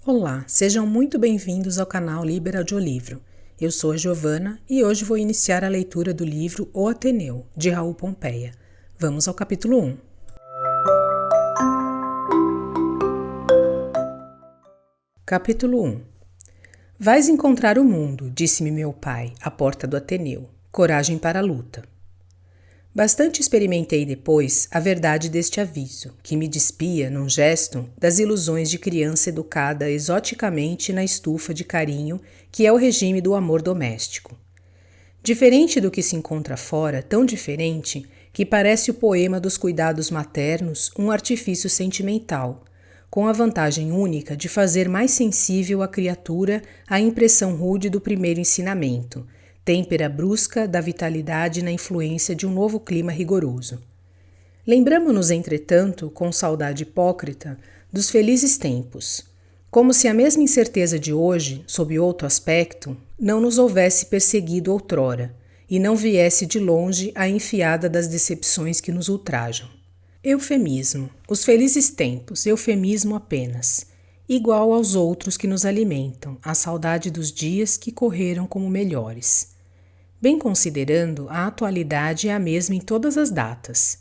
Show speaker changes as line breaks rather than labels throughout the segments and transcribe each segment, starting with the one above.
Olá, sejam muito bem-vindos ao canal Liber Audiolivro. Eu sou a Giovana e hoje vou iniciar a leitura do livro O Ateneu, de Raul Pompeia. Vamos ao capítulo 1. Capítulo 1. Vais encontrar o mundo, disse-me meu pai, à porta do Ateneu. Coragem para a luta. Bastante experimentei depois a verdade deste aviso, que me despia, num gesto, das ilusões de criança educada exoticamente na estufa de carinho que é o regime do amor doméstico. Diferente do que se encontra fora, tão diferente, que parece o poema dos cuidados maternos um artifício sentimental, com a vantagem única de fazer mais sensível a criatura à impressão rude do primeiro ensinamento, têmpera brusca da vitalidade na influência de um novo clima rigoroso. Lembramo-nos, entretanto, com saudade hipócrita, dos felizes tempos, como se a mesma incerteza de hoje, sob outro aspecto, não nos houvesse perseguido outrora, e não viesse de longe a enfiada das decepções que nos ultrajam. Eufemismo. Os felizes tempos, eufemismo apenas, igual aos outros que nos alimentam, a saudade dos dias que correram como melhores. Bem considerando, a atualidade é a mesma em todas as datas.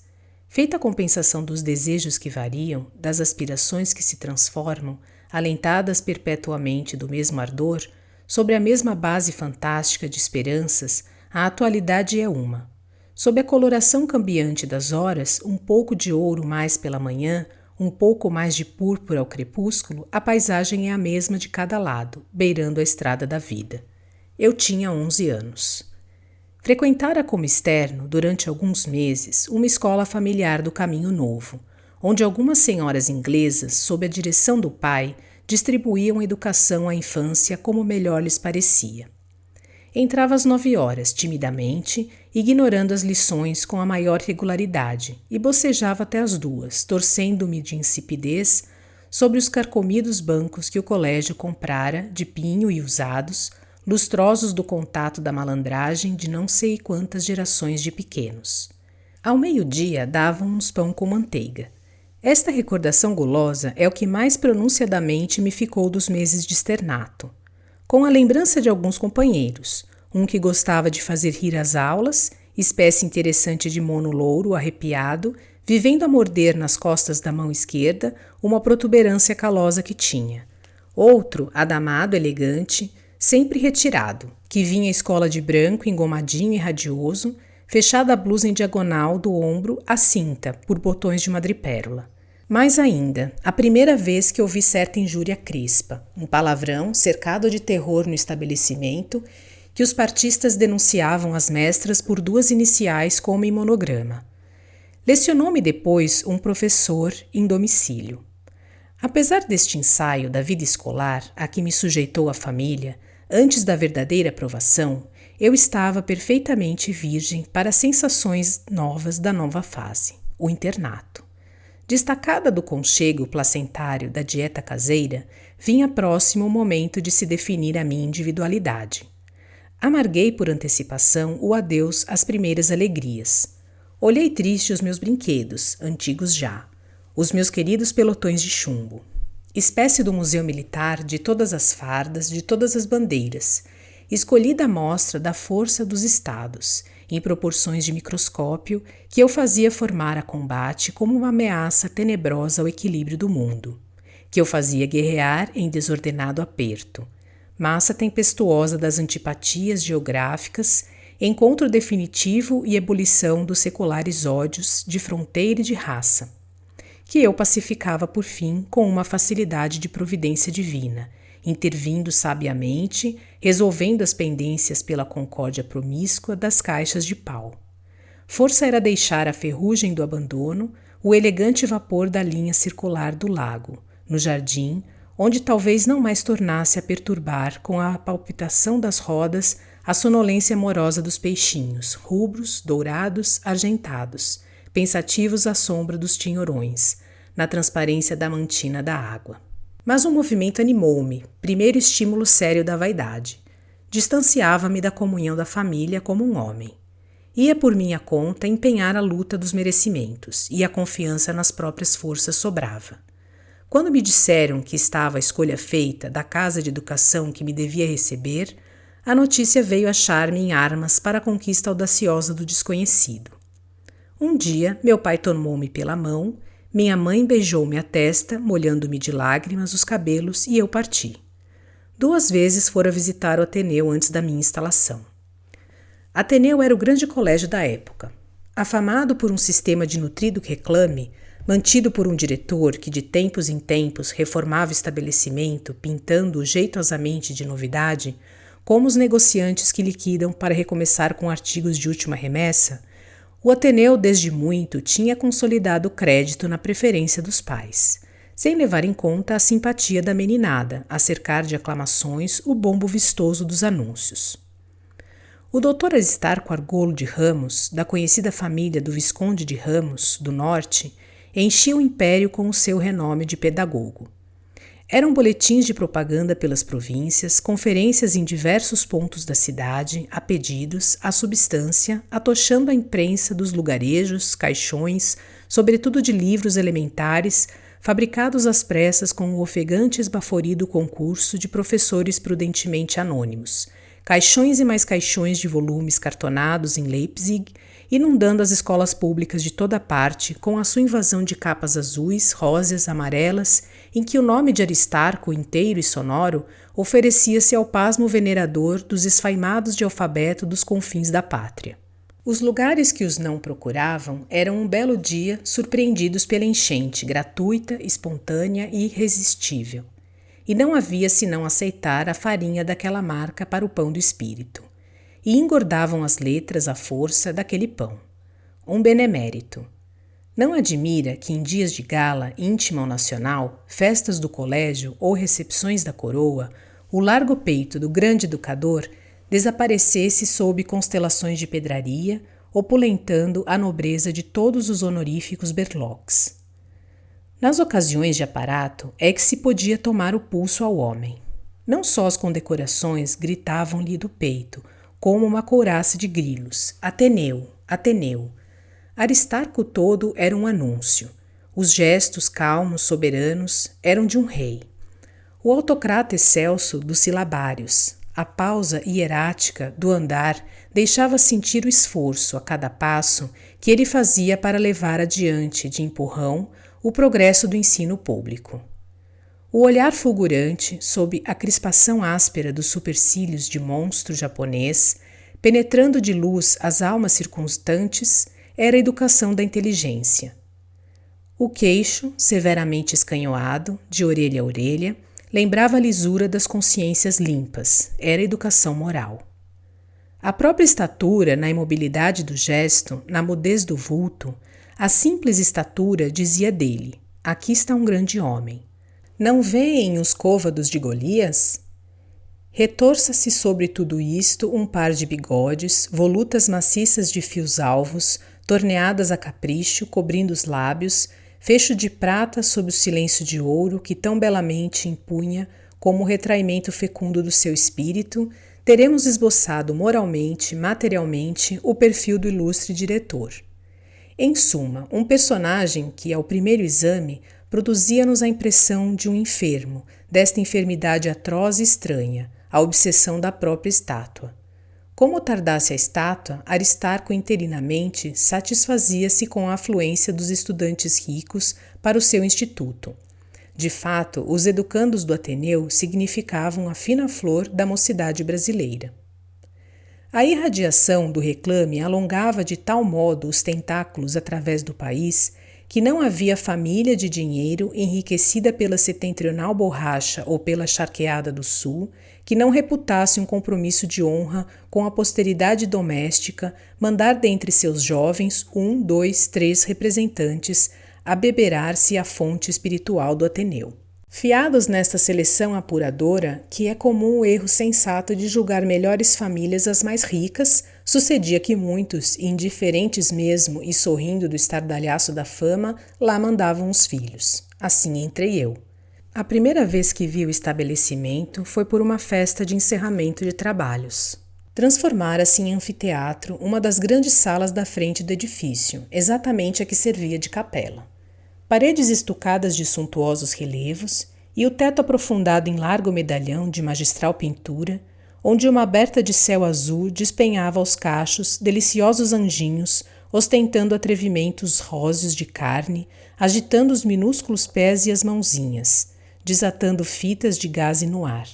Feita a compensação dos desejos que variam, das aspirações que se transformam, alentadas perpetuamente do mesmo ardor, sobre a mesma base fantástica de esperanças, a atualidade é uma. Sob a coloração cambiante das horas, um pouco de ouro mais pela manhã, um pouco mais de púrpura ao crepúsculo, a paisagem é a mesma de cada lado, beirando a estrada da vida. Eu tinha 11 anos. Frequentara como externo, durante alguns meses, uma escola familiar do Caminho Novo, onde algumas senhoras inglesas, sob a direção do pai, distribuíam educação à infância como melhor lhes parecia. Entrava às 9 horas, timidamente, ignorando as lições com a maior regularidade, e bocejava até às 2, torcendo-me de insipidez sobre os carcomidos bancos que o colégio comprara, de pinho e usados, lustrosos do contato da malandragem de não sei quantas gerações de pequenos. Ao meio-dia davam-nos pão com manteiga. Esta recordação gulosa é o que mais pronunciadamente me ficou dos meses de externato. Com a lembrança de alguns companheiros, um que gostava de fazer rir às aulas, espécie interessante de mono louro arrepiado, vivendo a morder nas costas da mão esquerda uma protuberância calosa que tinha. Outro, adamado, elegante, sempre retirado, que vinha à escola de branco, engomadinho e radioso, fechada a blusa em diagonal do ombro à cinta, por botões de madrepérola. Mais ainda, a primeira vez que ouvi certa injúria crispa, um palavrão cercado de terror no estabelecimento, que os partistas denunciavam às mestras por 2 iniciais como em monograma. Lecionou-me depois um professor em domicílio. Apesar deste ensaio da vida escolar a que me sujeitou a família, antes da verdadeira aprovação, eu estava perfeitamente virgem para as sensações novas da nova fase, o internato. Destacada do conchego placentário da dieta caseira, vinha próximo o momento de se definir a minha individualidade. Amarguei por antecipação o adeus às primeiras alegrias. Olhei triste os meus brinquedos, antigos já, os meus queridos pelotões de chumbo. Espécie do museu militar de todas as fardas, de todas as bandeiras, escolhida amostra da força dos estados, em proporções de microscópio, que eu fazia formar a combate como uma ameaça tenebrosa ao equilíbrio do mundo, que eu fazia guerrear em desordenado aperto, massa tempestuosa das antipatias geográficas, encontro definitivo e ebulição dos seculares ódios de fronteira e de raça, que eu pacificava por fim com uma facilidade de providência divina, intervindo sabiamente, resolvendo as pendências pela concórdia promíscua das caixas de pau. Força era deixar a ferrugem do abandono, o elegante vapor da linha circular do lago, no jardim, onde talvez não mais tornasse a perturbar com a palpitação das rodas a sonolência amorosa dos peixinhos, rubros, dourados, argentados, pensativos à sombra dos tinhorões, na transparência da mantina da água. Mas um movimento animou-me, primeiro estímulo sério da vaidade. Distanciava-me da comunhão da família como um homem. Ia por minha conta empenhar a luta dos merecimentos, e a confiança nas próprias forças sobrava. Quando me disseram que estava a escolha feita da casa de educação que me devia receber, a notícia veio achar-me em armas para a conquista audaciosa do desconhecido. Um dia, meu pai tomou-me pela mão, minha mãe beijou-me a testa, molhando-me de lágrimas os cabelos, e eu parti. 2 vezes fora visitar o Ateneu antes da minha instalação. Ateneu era o grande colégio da época. Afamado por um sistema de nutrido reclame, mantido por um diretor que de tempos em tempos reformava o estabelecimento, pintando-o jeitosamente de novidade, como os negociantes que liquidam para recomeçar com artigos de última remessa, o Ateneu desde muito tinha consolidado o crédito na preferência dos pais, sem levar em conta a simpatia da meninada, a cercar de aclamações o bombo vistoso dos anúncios. O Dr. Aristarco Argolo de Ramos, da conhecida família do Visconde de Ramos, do Norte, enchia o império com o seu renome de pedagogo. Eram boletins de propaganda pelas províncias, conferências em diversos pontos da cidade, a pedidos, a substância, atochando a imprensa dos lugarejos, caixões, sobretudo de livros elementares, fabricados às pressas com o ofegante e esbaforido concurso de professores prudentemente anônimos, caixões e mais caixões de volumes cartonados em Leipzig, inundando as escolas públicas de toda parte com a sua invasão de capas azuis, rosas, amarelas, em que o nome de Aristarco, inteiro e sonoro, oferecia-se ao pasmo venerador dos esfaimados de alfabeto dos confins da pátria. Os lugares que os não procuravam eram um belo dia surpreendidos pela enchente, gratuita, espontânea e irresistível. E não havia senão aceitar a farinha daquela marca para o pão do espírito. E engordavam as letras à força daquele pão. Um benemérito. Não admira que em dias de gala, íntima ou nacional, festas do colégio ou recepções da coroa, o largo peito do grande educador desaparecesse sob constelações de pedraria, opulentando a nobreza de todos os honoríficos berloques. Nas ocasiões de aparato é que se podia tomar o pulso ao homem. Não só as condecorações gritavam-lhe do peito, como uma couraça de grilos: Ateneu, Ateneu. Aristarco todo era um anúncio. Os gestos calmos, soberanos, eram de um rei. O autocrata excelso dos silabários, a pausa hierática do andar deixava sentir o esforço, a cada passo, que ele fazia para levar adiante, de empurrão, o progresso do ensino público. O olhar fulgurante, sob a crispação áspera dos supercílios de monstro japonês, penetrando de luz as almas circunstantes, era a educação da inteligência. O queixo, severamente escanhoado, de orelha a orelha, lembrava a lisura das consciências limpas, era a educação moral. A própria estatura, na imobilidade do gesto, na mudez do vulto, a simples estatura dizia dele: aqui está um grande homem. Não veem os côvados de Golias? Retorça-se sobre tudo isto um par de bigodes, volutas maciças de fios alvos, torneadas a capricho, cobrindo os lábios, fecho de prata sob o silêncio de ouro que tão belamente impunha como o retraimento fecundo do seu espírito, teremos esboçado moralmente, materialmente, o perfil do ilustre diretor. Em suma, um personagem que, ao primeiro exame, produzia-nos a impressão de um enfermo, desta enfermidade atroz e estranha, a obsessão da própria estátua. Como tardasse a estátua, Aristarco interinamente satisfazia-se com a afluência dos estudantes ricos para o seu instituto. De fato, os educandos do Ateneu significavam a fina flor da mocidade brasileira. A irradiação do reclame alongava de tal modo os tentáculos através do país que não havia família de dinheiro enriquecida pela setentrional borracha ou pela charqueada do sul que não reputasse um compromisso de honra com a posteridade doméstica mandar dentre seus jovens 1, 2, 3 representantes abeberar-se à fonte espiritual do Ateneu. Fiados nesta seleção apuradora, que é comum o erro sensato de julgar melhores famílias as mais ricas, sucedia que muitos, indiferentes mesmo e sorrindo do estardalhaço da fama, lá mandavam os filhos. Assim entrei eu. A primeira vez que vi o estabelecimento foi por uma festa de encerramento de trabalhos. Transformara-se em anfiteatro uma das grandes salas da frente do edifício, exatamente a que servia de capela. Paredes estucadas de suntuosos relevos e o teto aprofundado em largo medalhão de magistral pintura, onde uma aberta de céu azul despenhava aos cachos deliciosos anjinhos, ostentando atrevimentos róseos de carne, agitando os minúsculos pés e as mãozinhas, desatando fitas de gaze no ar.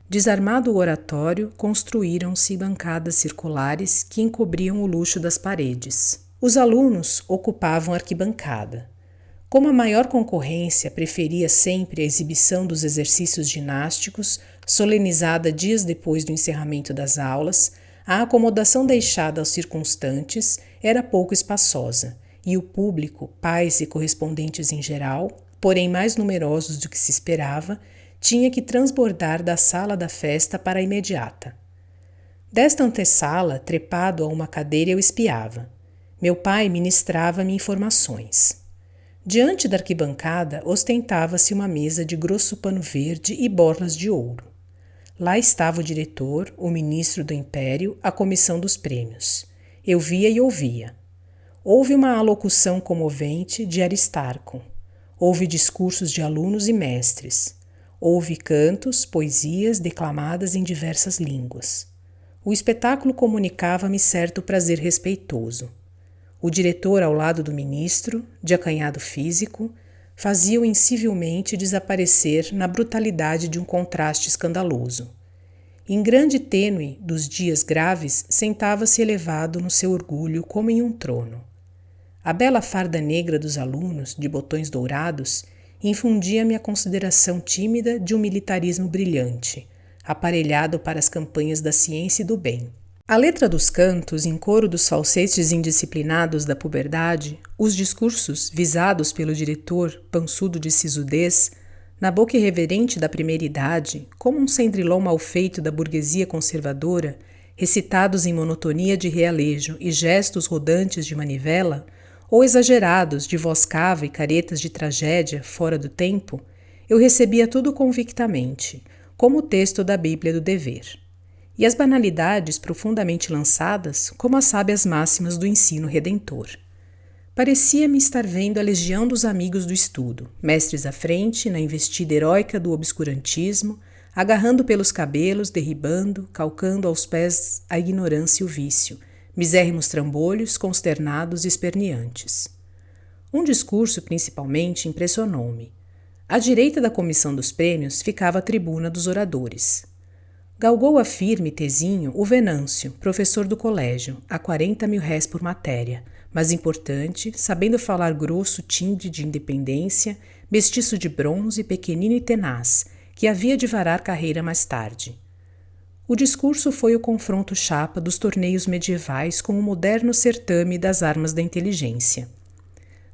Desarmado o oratório, construíram-se bancadas circulares que encobriam o luxo das paredes. Os alunos ocupavam a arquibancada. Como a maior concorrência preferia sempre a exibição dos exercícios ginásticos, solenizada dias depois do encerramento das aulas, a acomodação deixada aos circunstantes era pouco espaçosa, e o público, pais e correspondentes em geral, porém mais numerosos do que se esperava, tinha que transbordar da sala da festa para a imediata. Desta antessala, trepado a uma cadeira, eu espiava. Meu pai ministrava-me informações. Diante da arquibancada ostentava-se uma mesa de grosso pano verde e borlas de ouro. Lá estava o diretor, o ministro do Império, a comissão dos prêmios. Eu via e ouvia. Houve uma alocução comovente de Aristarco. Houve discursos de alunos e mestres. Houve cantos, poesias declamadas em diversas línguas. O espetáculo comunicava-me certo prazer respeitoso. O diretor, ao lado do ministro, de acanhado físico, fazia-o incivilmente desaparecer na brutalidade de um contraste escandaloso. Em grande tênue dos dias graves, sentava-se elevado no seu orgulho como em um trono. A bela farda negra dos alunos, de botões dourados, infundia-me a consideração tímida de um militarismo brilhante, aparelhado para as campanhas da ciência e do bem. A letra dos cantos, em coro dos falsetes indisciplinados da puberdade, os discursos visados pelo diretor, pançudo de sisudez, na boca irreverente da primeira idade, como um cendrilão mal feito da burguesia conservadora, recitados em monotonia de realejo e gestos rodantes de manivela, ou exagerados de voz cava e caretas de tragédia fora do tempo, eu recebia tudo convictamente, como o texto da Bíblia do dever. E as banalidades profundamente lançadas como as sábias máximas do ensino redentor. Parecia-me estar vendo a legião dos amigos do estudo, mestres à frente, na investida heróica do obscurantismo, agarrando pelos cabelos, derribando, calcando aos pés a ignorância e o vício, misérrimos trambolhos, consternados e esperneantes. Um discurso, principalmente, impressionou-me. À direita da comissão dos prêmios ficava a tribuna dos oradores. Galgou a firme tezinho o Venâncio, professor do colégio, a 40.000 réis por matéria, mas importante, sabendo falar grosso timbre de independência, mestiço de bronze, pequenino e tenaz, que havia de varar carreira mais tarde. O discurso foi o confronto chapa dos torneios medievais com o moderno certame das armas da inteligência.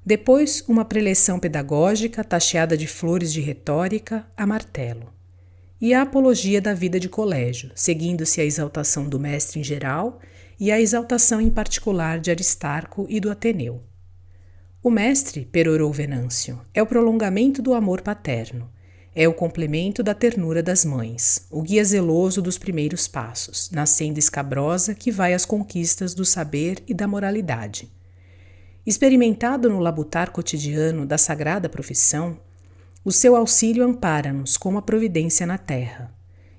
Depois, uma preleção pedagógica tacheada de flores de retórica a martelo. E a apologia da vida de colégio, seguindo-se a exaltação do mestre em geral e a exaltação em particular de Aristarco e do Ateneu. O mestre, perorou Venâncio, é o prolongamento do amor paterno, é o complemento da ternura das mães, o guia zeloso dos primeiros passos, na senda escabrosa que vai às conquistas do saber e da moralidade. Experimentado no labutar cotidiano da sagrada profissão, o seu auxílio ampara-nos como a providência na terra,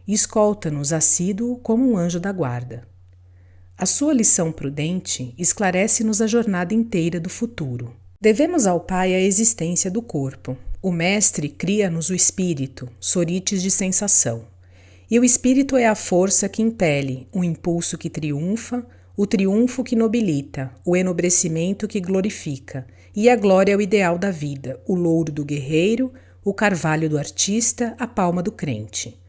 e escolta-nos assíduo como um anjo da guarda. A sua lição prudente esclarece-nos a jornada inteira do futuro. Devemos ao Pai a existência do corpo. O Mestre cria-nos o espírito, sorites de sensação. E o espírito é a força que impele, o impulso que triunfa, o triunfo que nobilita, o enobrecimento que glorifica, e a glória é o ideal da vida, o louro do guerreiro, o carvalho do artista, a palma do crente.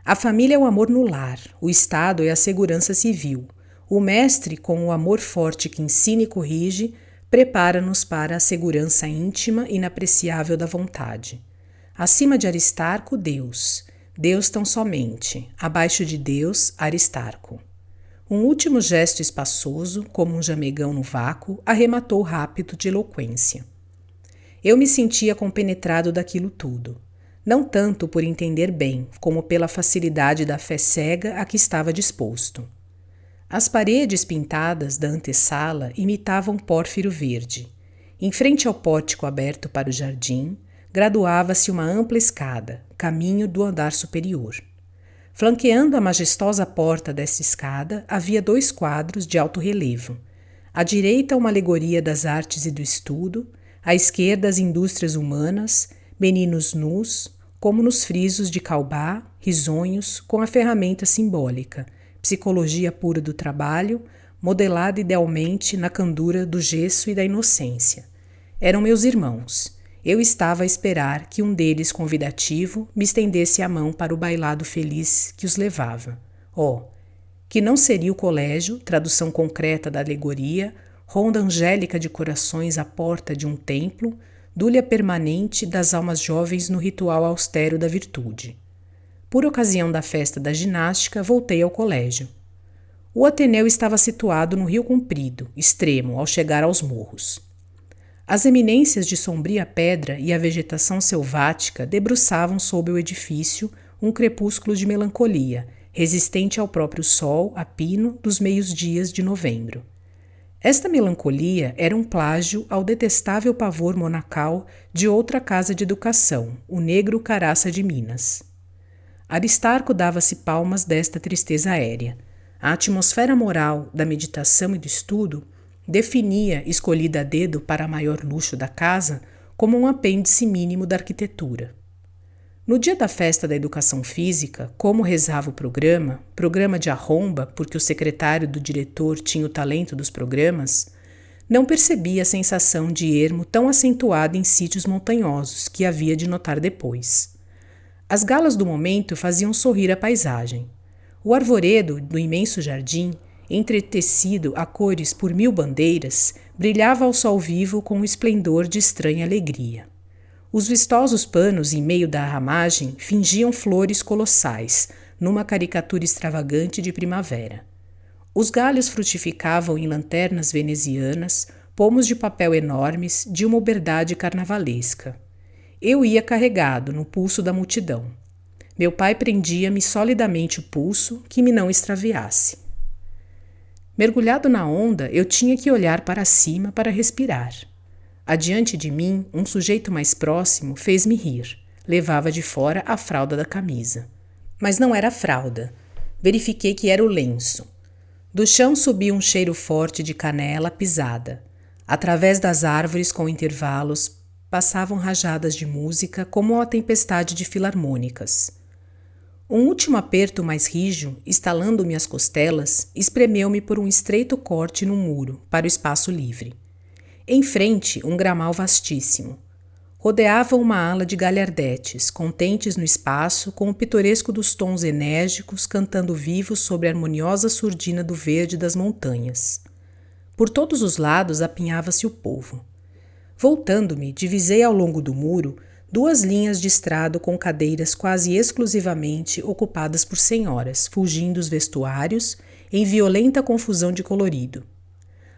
A família é o amor no lar, o Estado é a segurança civil. O mestre, com o amor forte que ensina e corrige, prepara-nos para a segurança íntima e inapreciável da vontade. Acima de Aristarco, Deus. Deus tão somente. Abaixo de Deus, Aristarco. Um último gesto espaçoso, como um jamegão no vácuo, arrematou rápido de eloquência. Eu me sentia compenetrado daquilo tudo, não tanto por entender bem, como pela facilidade da fé cega a que estava disposto. As paredes pintadas da antessala imitavam pórfiro verde, Em frente ao pórtico aberto para o jardim, graduava-se uma ampla escada, caminho do andar superior. Flanqueando a majestosa porta dessa escada, havia 2 quadros de alto relevo. À direita, uma alegoria das artes e do estudo, à esquerda, as indústrias humanas, meninos nus, como nos frisos de Kaubá, risonhos, com a ferramenta simbólica, psicologia pura do trabalho, modelada idealmente na candura do gesso e da inocência. Eram meus irmãos. Eu estava a esperar que um deles, convidativo, me estendesse a mão para o bailado feliz que os levava. Que não seria o colégio, tradução concreta da alegoria, ronda angélica de corações à porta de um templo, dúlia permanente das almas jovens no ritual austero da virtude. Por ocasião da festa da ginástica, voltei ao colégio. O Ateneu estava situado no Rio Comprido, extremo, ao chegar aos morros. As eminências de sombria pedra e a vegetação selvática debruçavam sob o edifício um crepúsculo de melancolia, resistente ao próprio sol, a pino, dos meios-dias de novembro. Esta melancolia era um plágio ao detestável pavor monacal de outra casa de educação, o Negro Caraça de Minas. Aristarco dava-se palmas desta tristeza aérea. A atmosfera moral da meditação e do estudo definia, escolhida a dedo para maior luxo da casa, como um apêndice mínimo da arquitetura. No dia da festa da educação física, como rezava o programa de arromba, porque o secretário do diretor tinha o talento dos programas, não percebia a sensação de ermo tão acentuada em sítios montanhosos que havia de notar depois. As galas do momento faziam sorrir a paisagem. O arvoredo do imenso jardim, entretecido a cores por 1000 bandeiras, brilhava ao sol vivo com um esplendor de estranha alegria. Os vistosos panos em meio da ramagem fingiam flores colossais, numa caricatura extravagante de primavera. Os galhos frutificavam em lanternas venezianas, pomos de papel enormes, de uma uberdade carnavalesca. Eu ia carregado no pulso da multidão. Meu pai prendia-me solidamente o pulso, que me não extraviasse. Mergulhado na onda, eu tinha que olhar para cima para respirar. Adiante de mim, um sujeito mais próximo fez-me rir. Levava de fora a fralda da camisa. Mas não era fralda. Verifiquei que era o lenço. Do chão subia um cheiro forte de canela pisada. Através das árvores, com intervalos, passavam rajadas de música como uma tempestade de filarmônicas. Um último aperto mais rijo, estalando-me as costelas, espremeu-me por um estreito corte no muro, para o espaço livre. Em frente, um gramal vastíssimo. Rodeava uma ala de galhardetes, contentes no espaço, com o pitoresco dos tons enérgicos, cantando vivos sobre a harmoniosa surdina do verde das montanhas. Por todos os lados apinhava-se o povo. Voltando-me, divisei ao longo do muro 2 linhas de estrado com cadeiras quase exclusivamente ocupadas por senhoras, fulgindo os vestuários, em violenta confusão de colorido.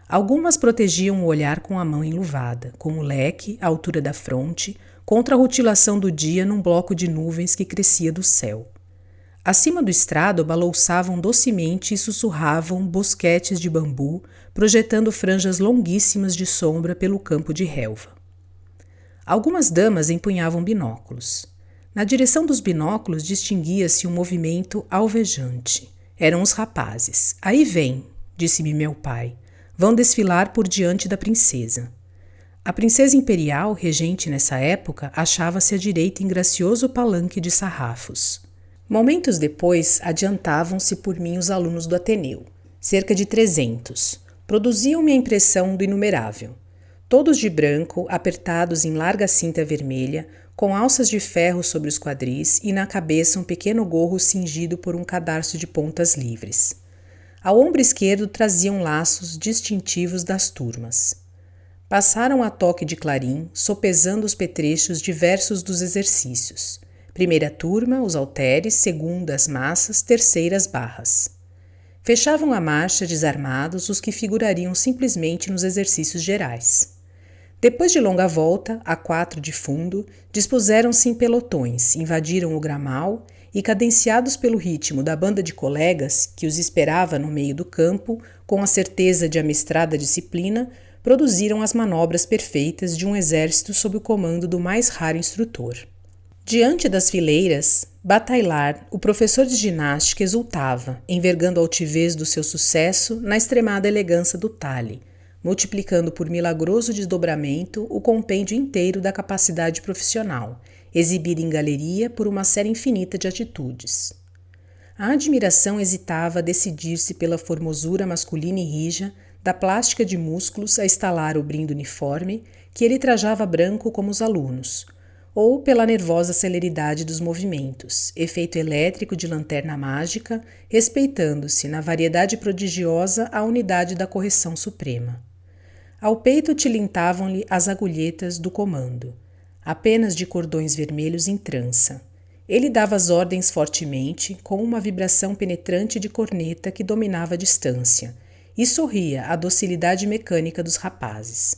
Algumas protegiam o olhar com a mão enluvada, com o leque, à altura da fronte, contra a rutilação do dia num bloco de nuvens que crescia do céu. Acima do estrado balouçavam docemente e sussurravam bosquetes de bambu, projetando franjas longuíssimas de sombra pelo campo de relva. Algumas damas empunhavam binóculos. Na direção dos binóculos distinguia-se um movimento alvejante. Eram os rapazes. Aí vem, disse-me meu pai. Vão desfilar por diante da princesa. A princesa imperial, regente nessa época, achava-se à direita em gracioso palanque de sarrafos. Momentos depois, adiantavam-se por mim os alunos do Ateneu, cerca de 300. Produziam-me a impressão do inumerável. Todos de branco, apertados em larga cinta vermelha, com alças de ferro sobre os quadris e na cabeça um pequeno gorro cingido por um cadarço de pontas livres. Ao ombro esquerdo traziam laços distintivos das turmas. Passaram a toque de clarim, sopesando os petrechos diversos dos exercícios. Primeira turma, os halteres, segunda, as massas, terceira, as barras. Fechavam a marcha, desarmados, os que figurariam simplesmente nos exercícios gerais. Depois de longa volta, a 4 de fundo, dispuseram-se em pelotões, invadiram o gramal e, cadenciados pelo ritmo da banda de colegas que os esperava no meio do campo, com a certeza de amestrada disciplina, produziram as manobras perfeitas de um exército sob o comando do mais raro instrutor. Diante das fileiras, Bataillard, o professor de ginástica, exultava, envergando a altivez do seu sucesso na extremada elegância do talhe, multiplicando por milagroso desdobramento o compêndio inteiro da capacidade profissional, exibida em galeria por uma série infinita de atitudes. A admiração hesitava a decidir-se pela formosura masculina e rija, da plástica de músculos a estalar o brindo uniforme, que ele trajava branco como os alunos, ou pela nervosa celeridade dos movimentos, efeito elétrico de lanterna mágica, respeitando-se, na variedade prodigiosa, a unidade da correção suprema. Ao peito tilintavam-lhe as agulhetas do comando, apenas de cordões vermelhos em trança. Ele dava as ordens fortemente, com uma vibração penetrante de corneta que dominava a distância, e sorria à docilidade mecânica dos rapazes.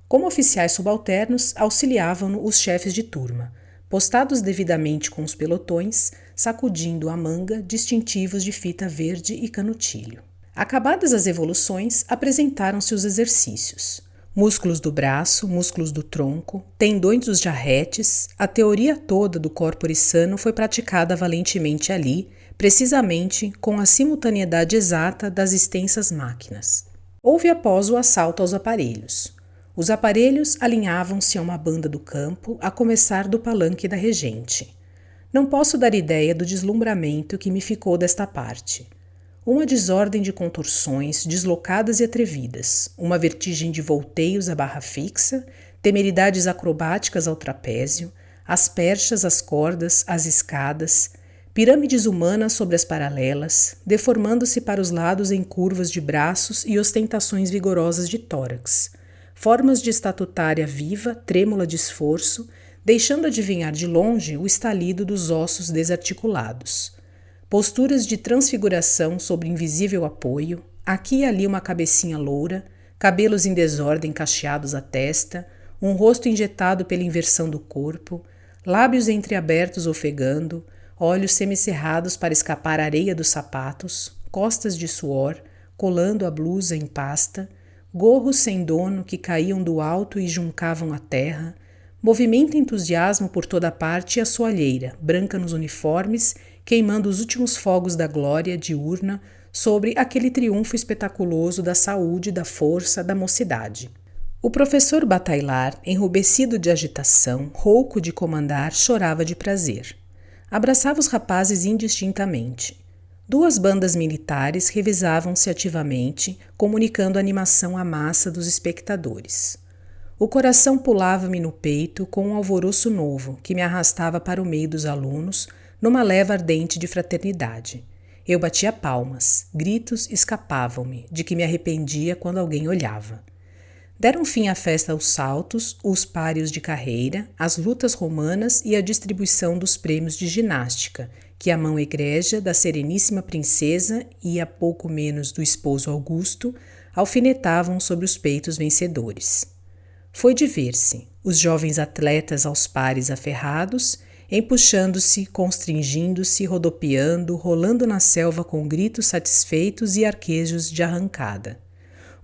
Como oficiais subalternos, auxiliavam-no os chefes de turma, postados devidamente com os pelotões, sacudindo a manga distintivos de fita verde e canutilho. Acabadas as evoluções, apresentaram-se os exercícios. Músculos do braço, músculos do tronco, tendões dos jarretes, a teoria toda do corpore sano foi praticada valentemente ali, precisamente com a simultaneidade exata das extensas máquinas. Houve após o assalto aos aparelhos. Os aparelhos alinhavam-se a uma banda do campo, a começar do palanque da regente. Não posso dar ideia do deslumbramento que me ficou desta parte. Uma desordem de contorções deslocadas e atrevidas, uma vertigem de volteios à barra fixa, temeridades acrobáticas ao trapézio, as perchas, as cordas, as escadas, pirâmides humanas sobre as paralelas, deformando-se para os lados em curvas de braços e ostentações vigorosas de tórax, formas de estatutária viva, trêmula de esforço, deixando adivinhar de longe o estalido dos ossos desarticulados. Posturas de transfiguração sobre invisível apoio, aqui e ali uma cabecinha loura, cabelos em desordem cacheados à testa, um rosto injetado pela inversão do corpo, lábios entreabertos ofegando, olhos semicerrados para escapar a areia dos sapatos, costas de suor, colando a blusa em pasta, gorros sem dono que caíam do alto e juncavam a terra, movimento e entusiasmo por toda parte e a soalheira, branca nos uniformes, queimando os últimos fogos da glória diurna sobre aquele triunfo espetaculoso da saúde, da força, da mocidade. O professor Bataillard, enrubescido de agitação, rouco de comandar, chorava de prazer. Abraçava os rapazes indistintamente. Duas bandas militares revisavam-se ativamente, comunicando animação à massa dos espectadores. O coração pulava-me no peito com um alvoroço novo que me arrastava para o meio dos alunos, numa leva ardente de fraternidade. Eu batia palmas, gritos escapavam-me, de que me arrependia quando alguém olhava. Deram fim à festa os saltos, os páreos de carreira, as lutas romanas e a distribuição dos prêmios de ginástica, que a mão egrégia da sereníssima princesa e a pouco menos do esposo Augusto alfinetavam sobre os peitos vencedores. Foi de ver-se, os jovens atletas aos pares aferrados, empuxando-se, constringindo-se, rodopiando, rolando na selva com gritos satisfeitos e arquejos de arrancada.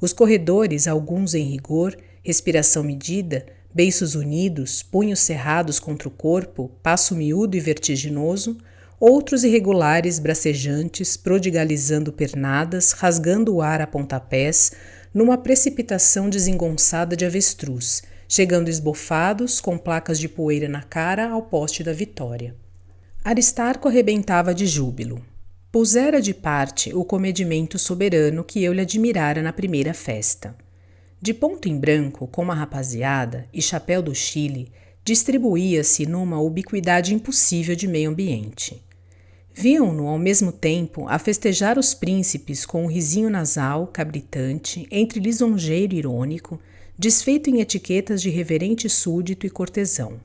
Os corredores, alguns em rigor, respiração medida, beiços unidos, punhos cerrados contra o corpo, passo miúdo e vertiginoso, outros irregulares, bracejantes, prodigalizando pernadas, rasgando o ar a pontapés, numa precipitação desengonçada de avestruz, chegando esbofados, com placas de poeira na cara, ao poste da vitória. Aristarco arrebentava de júbilo. Pusera de parte o comedimento soberano que eu lhe admirara na primeira festa. De ponto em branco, com uma rapaziada e chapéu do Chile, distribuía-se numa ubiquidade impossível de meio ambiente. Viam-no ao mesmo tempo a festejar os príncipes com um risinho nasal, cabritante, entre lisonjeiro e irônico, desfeito em etiquetas de reverente súdito e cortesão.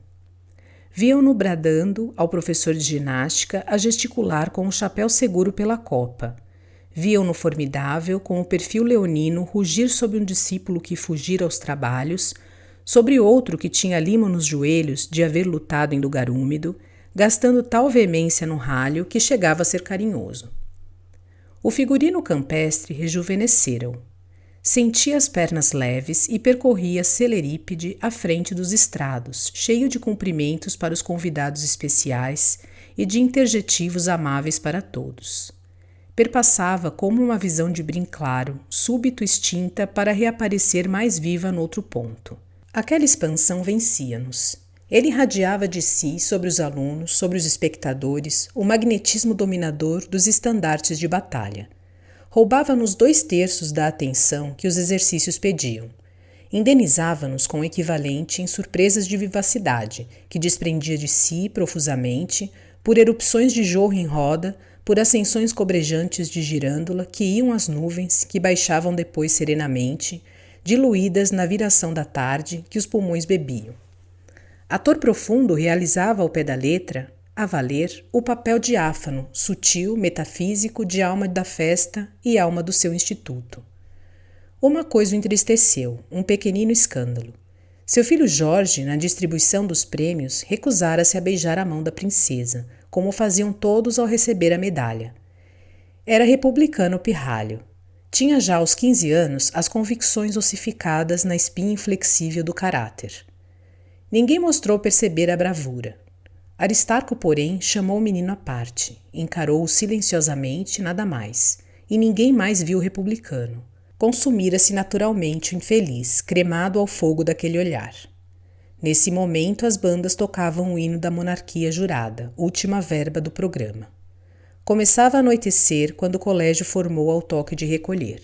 Viam-no bradando ao professor de ginástica a gesticular com o chapéu seguro pela copa. Viam-no formidável, com o perfil leonino, rugir sobre um discípulo que fugira aos trabalhos, sobre outro que tinha lima nos joelhos de haver lutado em lugar úmido, gastando tal veemência no ralho que chegava a ser carinhoso. O figurino campestre rejuvenescera-o. Sentia as pernas leves e percorria celerípede à frente dos estrados, cheio de cumprimentos para os convidados especiais e de interjetivos amáveis para todos. Perpassava como uma visão de brim claro, súbito extinta para reaparecer mais viva noutro ponto. Aquela expansão vencia-nos. Ele irradiava de si sobre os alunos, sobre os espectadores, o magnetismo dominador dos estandartes de batalha. Roubava-nos 2/3 da atenção que os exercícios pediam. Indenizava-nos com o equivalente em surpresas de vivacidade, que desprendia de si profusamente, por erupções de jorro em roda, por ascensões cobrejantes de girândola que iam às nuvens, que baixavam depois serenamente, diluídas na viração da tarde que os pulmões bebiam. Ator profundo realizava ao pé da letra, a valer, o papel diáfano, sutil, metafísico de alma da festa e alma do seu instituto. Uma coisa o entristeceu, um pequenino escândalo. Seu filho Jorge, na distribuição dos prêmios, recusara-se a beijar a mão da princesa, como faziam todos ao receber a medalha. Era republicano pirralho. Tinha já aos 15 anos as convicções ossificadas na espinha inflexível do caráter. Ninguém mostrou perceber a bravura. Aristarco, porém, chamou o menino à parte, encarou-o silenciosamente, nada mais, e ninguém mais viu o republicano. Consumira-se naturalmente o infeliz, cremado ao fogo daquele olhar. Nesse momento, as bandas tocavam o hino da monarquia jurada, última verba do programa. Começava a anoitecer quando o colégio formou ao toque de recolher.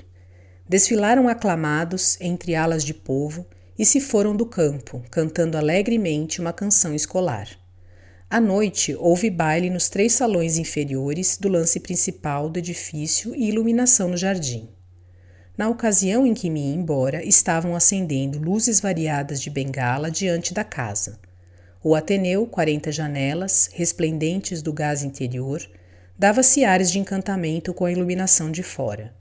Desfilaram aclamados entre alas de povo e se foram do campo, cantando alegremente uma canção escolar. À noite, houve baile nos 3 salões inferiores do lance principal do edifício e iluminação no jardim. Na ocasião em que me ia embora, estavam acendendo luzes variadas de bengala diante da casa. O Ateneu, 40 janelas, resplendentes do gás interior, dava-se ares de encantamento com a iluminação de fora.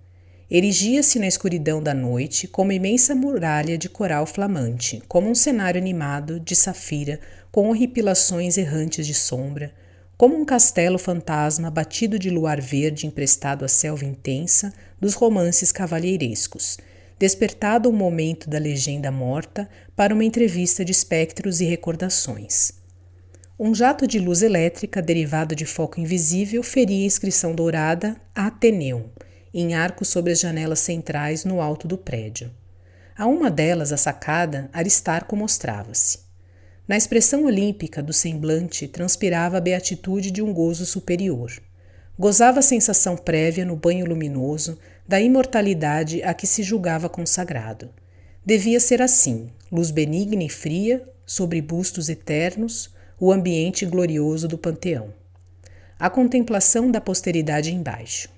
Erigia-se na escuridão da noite como imensa muralha de coral flamante, como um cenário animado de safira com horripilações errantes de sombra, como um castelo fantasma batido de luar verde emprestado à selva intensa dos romances cavalheirescos, despertado um momento da legenda morta para uma entrevista de espectros e recordações. Um jato de luz elétrica derivado de foco invisível feria a inscrição dourada Ateneum, em arco sobre as janelas centrais no alto do prédio. A uma delas, a sacada, Aristarco mostrava-se. Na expressão olímpica do semblante transpirava a beatitude de um gozo superior. Gozava a sensação prévia no banho luminoso da imortalidade a que se julgava consagrado. Devia ser assim, luz benigna e fria, sobre bustos eternos, o ambiente glorioso do panteão. A contemplação da posteridade embaixo.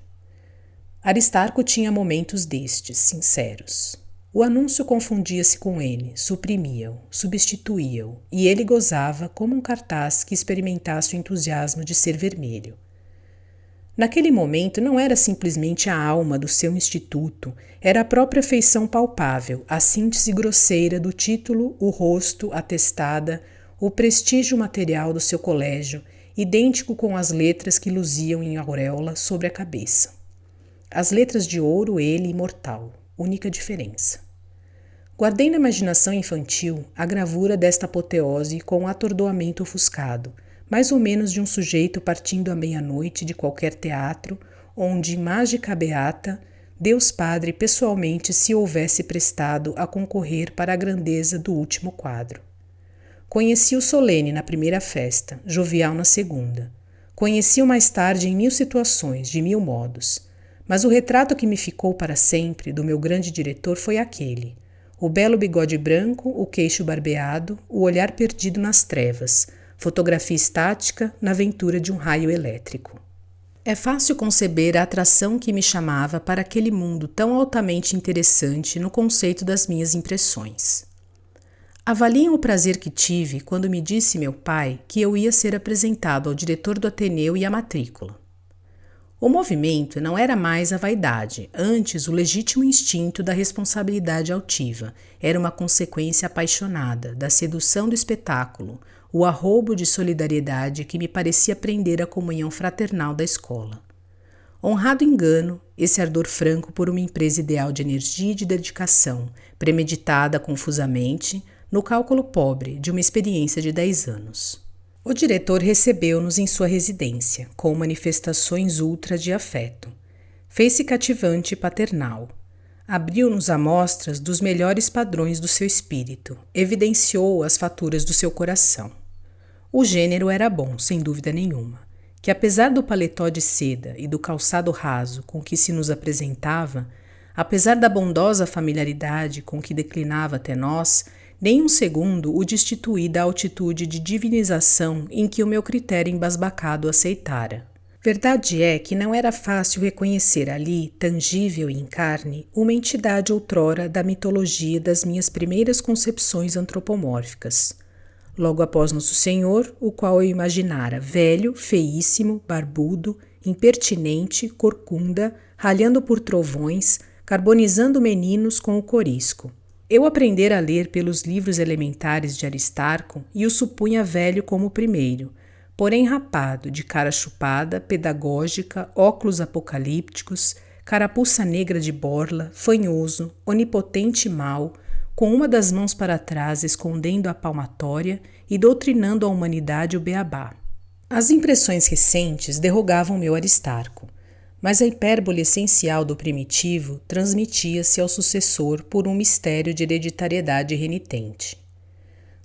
Aristarco tinha momentos destes, sinceros. O anúncio confundia-se com ele, suprimia-o, substituía-o, e ele gozava como um cartaz que experimentasse o entusiasmo de ser vermelho. Naquele momento não era simplesmente a alma do seu instituto, era a própria feição palpável, a síntese grosseira do título, o rosto, a testada, o prestígio material do seu colégio, idêntico com as letras que luziam em auréola sobre a cabeça. As letras de ouro, ele imortal, única diferença. Guardei na imaginação infantil a gravura desta apoteose com um atordoamento ofuscado, mais ou menos de um sujeito partindo à meia-noite de qualquer teatro, onde, mágica beata, Deus Padre pessoalmente se houvesse prestado a concorrer para a grandeza do último quadro. Conheci-o solene na primeira festa, jovial na segunda. Conheci-o mais tarde em 1000 situações, de 1000 modos. Mas o retrato que me ficou para sempre do meu grande diretor foi aquele. O belo bigode branco, o queixo barbeado, o olhar perdido nas trevas, fotografia estática na ventura de um raio elétrico. É fácil conceber a atração que me chamava para aquele mundo tão altamente interessante no conceito das minhas impressões. Avaliem o prazer que tive quando me disse meu pai que eu ia ser apresentado ao diretor do Ateneu e à matrícula. O movimento não era mais a vaidade, antes o legítimo instinto da responsabilidade altiva, era uma consequência apaixonada da sedução do espetáculo, o arroubo de solidariedade que me parecia prender a comunhão fraternal da escola. Honrado engano, esse ardor franco por uma empresa ideal de energia e de dedicação, premeditada confusamente, no cálculo pobre de uma experiência de 10 anos. O diretor recebeu-nos em sua residência, com manifestações ultra de afeto. Fez-se cativante e paternal. Abriu-nos amostras dos melhores padrões do seu espírito, evidenciou as faturas do seu coração. O gênero era bom, sem dúvida nenhuma, que apesar do paletó de seda e do calçado raso com que se nos apresentava, apesar da bondosa familiaridade com que declinava até nós, nem um segundo o destituí da altitude de divinização em que o meu critério embasbacado aceitara. Verdade é que não era fácil reconhecer ali, tangível e em carne, uma entidade outrora da mitologia das minhas primeiras concepções antropomórficas. Logo após Nosso Senhor, o qual eu imaginara velho, feíssimo, barbudo, impertinente, corcunda, ralhando por trovões, carbonizando meninos com o corisco. Eu aprendera a ler pelos livros elementares de Aristarco e o supunha velho como o primeiro, porém rapado, de cara chupada, pedagógica, óculos apocalípticos, carapuça negra de borla, fanhoso, onipotente e mau, com uma das mãos para trás escondendo a palmatória e doutrinando a humanidade o beabá. As impressões recentes derrogavam meu Aristarco, mas a hipérbole essencial do primitivo transmitia-se ao sucessor por um mistério de hereditariedade renitente.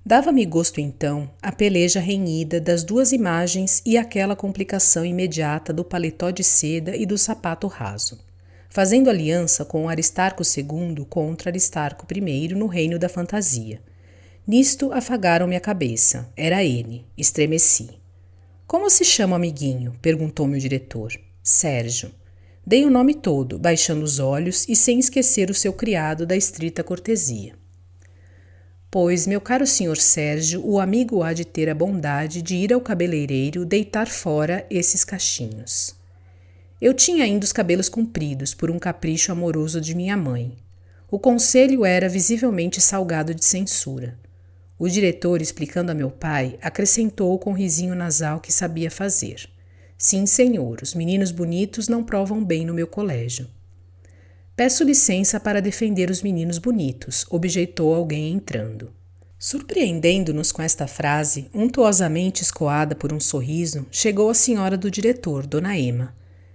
Dava-me gosto, então, a peleja renhida das duas imagens e aquela complicação imediata do paletó de seda e do sapato raso, fazendo aliança com Aristarco II contra Aristarco I no reino da fantasia. Nisto afagaram-me a cabeça. Era ele. Estremeci. — Como se chama o amiguinho? Perguntou-me o diretor. — Sérgio. Dei o nome todo, baixando os olhos e sem esquecer o seu criado da estrita cortesia. Pois, meu caro senhor Sérgio, o amigo há de ter a bondade de ir ao cabeleireiro deitar fora esses cachinhos. Eu tinha ainda os cabelos compridos por um capricho amoroso de minha mãe. O conselho era visivelmente salgado de censura. O diretor, explicando a meu pai, acrescentou com o risinho nasal que sabia fazer. Sim, senhor, os meninos bonitos não provam bem no meu colégio. Peço licença para defender os meninos bonitos, objeitou alguém entrando. Surpreendendo-nos com esta frase, untuosamente escoada por um sorriso, chegou a senhora do diretor, Dona Emma.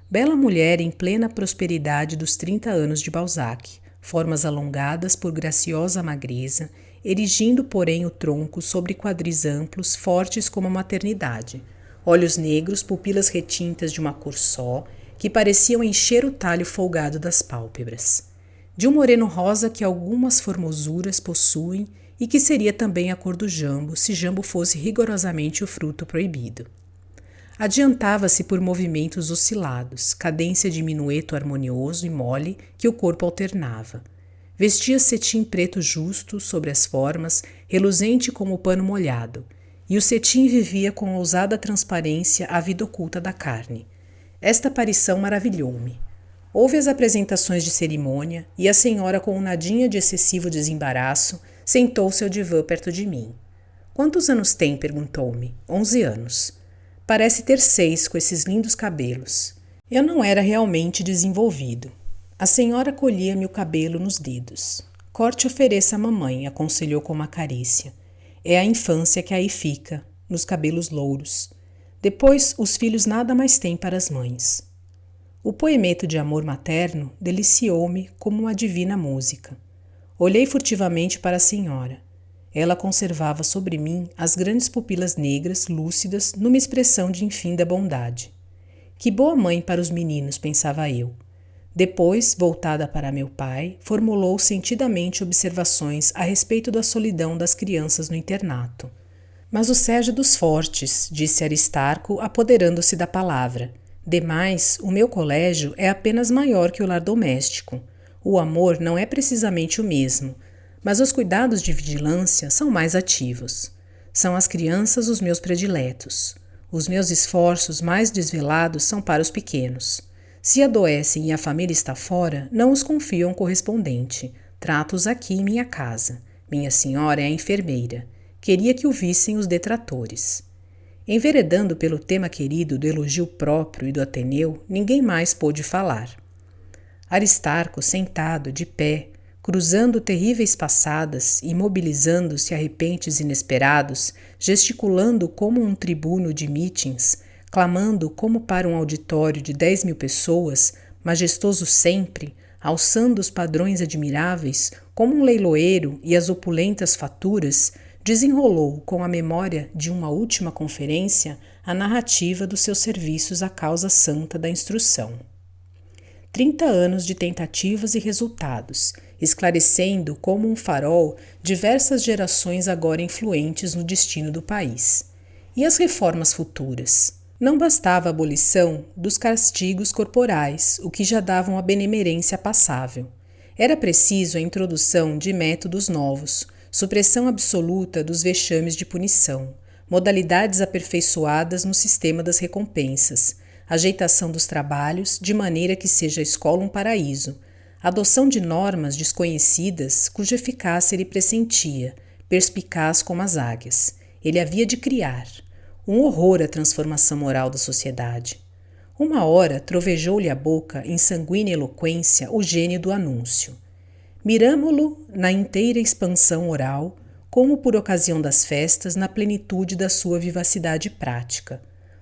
Bela mulher em plena prosperidade dos 30 anos de Balzac, formas alongadas por graciosa magreza, erigindo, porém, o tronco sobre quadris amplos, fortes como a maternidade, olhos negros, pupilas retintas de uma cor só, que pareciam encher o talho folgado das pálpebras. De um moreno rosa que algumas formosuras possuem e que seria também a cor do jambo, se jambo fosse rigorosamente o fruto proibido. Adiantava-se por movimentos oscilados, cadência de minueto harmonioso e mole que o corpo alternava. Vestia cetim preto justo sobre as formas, reluzente como o pano molhado, e o cetim vivia com ousada transparência a vida oculta da carne. Esta aparição maravilhou-me. Houve as apresentações de cerimônia e a senhora, com um nadinha de excessivo desembaraço, sentou-se ao divã perto de mim. — Quantos anos tem? Perguntou-me. — 11 anos. Parece ter 6 com esses lindos cabelos. Eu não era realmente desenvolvido. A senhora colhia-me o cabelo nos dedos. — Corte e ofereça à mamãe, aconselhou com uma carícia. É a infância que aí fica, nos cabelos louros. Depois, os filhos nada mais têm para as mães. O poemeto de amor materno deliciou-me como uma divina música. Olhei furtivamente para a senhora. Ela conservava sobre mim as grandes pupilas negras, lúcidas, numa expressão de infinda bondade. Que boa mãe para os meninos, pensava eu. Depois, voltada para meu pai, formulou sentidamente observações a respeito da solidão das crianças no internato. Mas o Sérgio dos fortes, disse Aristarco, apoderando-se da palavra. Demais, o meu colégio é apenas maior que o lar doméstico. O amor não é precisamente o mesmo, mas os cuidados de vigilância são mais ativos. São as crianças os meus prediletos. Os meus esforços mais desvelados são para os pequenos. Se adoecem e a família está fora, não os confio a um correspondente. Trato-os aqui em minha casa. Minha senhora é a enfermeira. Queria que o vissem os detratores. Enveredando pelo tema querido do elogio próprio e do Ateneu, ninguém mais pôde falar. Aristarco, sentado, de pé, cruzando terríveis passadas, imobilizando-se a repentes inesperados, gesticulando como um tribuno de mítins, clamando como para um auditório de 10.000 pessoas, majestoso sempre, alçando os padrões admiráveis, como um leiloeiro e as opulentas faturas, desenrolou com a memória de uma última conferência a narrativa dos seus serviços à causa santa da instrução. 30 anos de tentativas e resultados, esclarecendo como um farol diversas gerações agora influentes no destino do país. E as reformas futuras? Não bastava a abolição dos castigos corporais, o que já davam a benemerência passável. Era preciso a introdução de métodos novos, supressão absoluta dos vexames de punição, modalidades aperfeiçoadas no sistema das recompensas, ajeitação dos trabalhos de maneira que seja a escola um paraíso, adoção de normas desconhecidas cuja eficácia ele pressentia, perspicaz como as águias. Ele havia de criar. Um horror à transformação moral da sociedade. Uma hora trovejou-lhe a boca em sanguínea eloquência o gênio do anúncio. Miramo-lo na inteira expansão oral, como por ocasião das festas, na plenitude da sua vivacidade prática.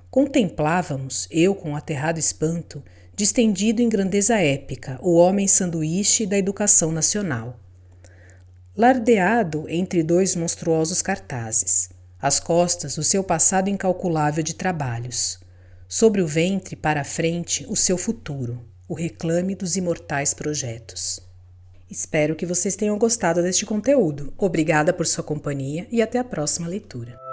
Contemplávamos, eu com aterrado espanto, distendido em grandeza épica, o homem sanduíche da educação nacional. Lardeado entre dois monstruosos cartazes. Às costas, o seu passado incalculável de trabalhos. Sobre o ventre, para a frente, o seu futuro, o reclame dos imortais projetos. Espero que vocês tenham gostado deste conteúdo. Obrigada por sua companhia e até a próxima leitura.